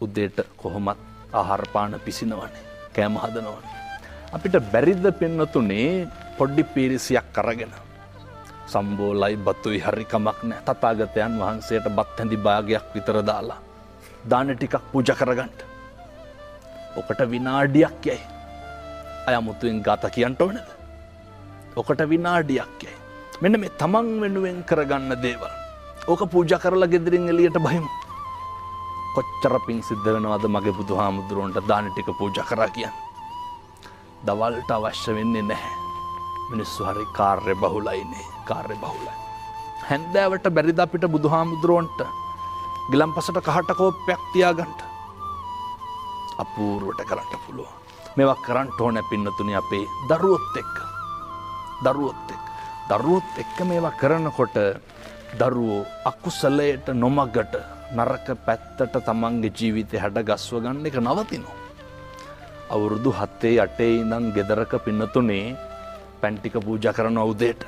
උදේට කොහොමත් ආහාර පාන පිසිනවනේ. කෑම හදනවනේ. අපිට බැරිද පින්නතුනේ පොඩි පීරිසියක් අරගෙන සම්බෝලයි බතුයි හරි කමක් නැහැ. තථාගතයන් වහන්සේට බත් හැඳි භාගයක් විතර දාලා දාන ටිකක් පූජා කරගන්න. ඔකට විනාඩියක් යයි. අයමුතුෙන් ගාත කියන්න ඕනද? ඔකට විනාඩියක් යයි. මෙන්න මේ තමන් වෙනුවෙන් කරගන්න දේවල්. ඕක පූජා කරලා ගෙදරින් එළියට බහිමු. කොච්චර පිං සිද්ධ වෙනවද මගේ බුදුහාමුදුරුවන්ට දාන ටික පූජා කරා කියන්නේ. දවල්ට අවශ්‍ය වෙන්නේ නැහැ. මිනිස්සු හරි කාර්ය බහුලයිනේ. කාර්ය බහුලයි. හැන්දෑවට බැරිද අපිට බුදුහාමුදුරුවන්ට ගිලම්පසට කහට කෝප්පයක් තියාගන්න. අපූර්වට කරන්න පුළුවන්. මේවා කරන්න ඕන පින්නතුනි අපේ දරුවොත් එක්ක. දරුවොත් එක්ක මේවා කරනකොට දරුවෝ අකුසලයට නොමගට නරක පැත්තට තමන්ගේ ජීවිතය හැඩ ගස්ව ගන්න එක නවතිනවා. අවුරුදු 7-8 ඉඳන් ගෙදරක පින්නතුනේ පැන් ටික පූජා කරන උදේට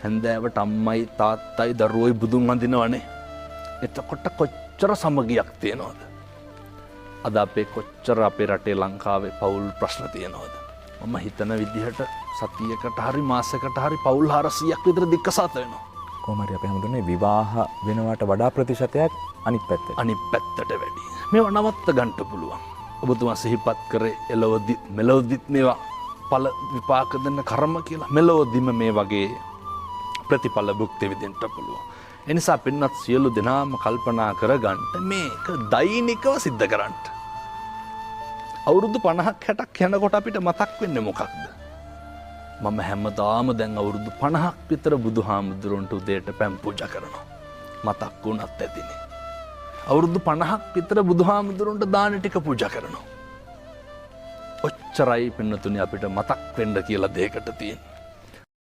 හැන්දෑවට අම්මයි තාත්තයි දරුවෝයි බුදුන් වඳිනවනේ. එතකොට කොච්චර සමගියක් තියෙනවද? අද අපේ කොච්චර අපේ රටේ ලංකාවේ පවුල් ප්‍රශ්න තියෙනවද? මම හිතන විදිහට සතියකට හරි මාසයකට හරි පවුල් 400ක් විතර දික්කසාත වෙනවා. කොහොම හරි අපේ හැමෝටම විවාහ වෙනවට වඩා ප්‍රතිශතයක් අනිත් පැත්තට වැඩි. මේවා නවත්ත ගන්න පුළුවන්. ඔබතුමා සිහිපත් කරේ එළවදිත් මෙලවදිත් මේවා ඵල විපාක දෙන්න කර්ම කියලා. මෙලවදිම මේ වගේ ප්‍රතිඵල භුක්ති විඳින්න පුළුවන්. ඒ නිසා පින්වත් සියලු දෙනාම කල්පනා කරගන්න මේක දෛනිකව සිද්ධ කරන්න. අවුරුදු 50ක් 60ක් යනකොට අපිට මතක් වෙන්නේ මොකක්ද? මම හැමදාම දැන් අවුරුදු 50ක් විතර බුදුහාමුදුරන්ට උදේට පැන් පූජා කරනවා. මතක් වුණත් ඇතිනේ. අවුරුදු 50ක් විතර බුදුහාමුදුරන්ට දාන ටික පූජා කරනවා. ඔච්චරයි පින්නතුනි අපිට මතක් වෙන්න කියලා දෙයකට තියෙන්නේ.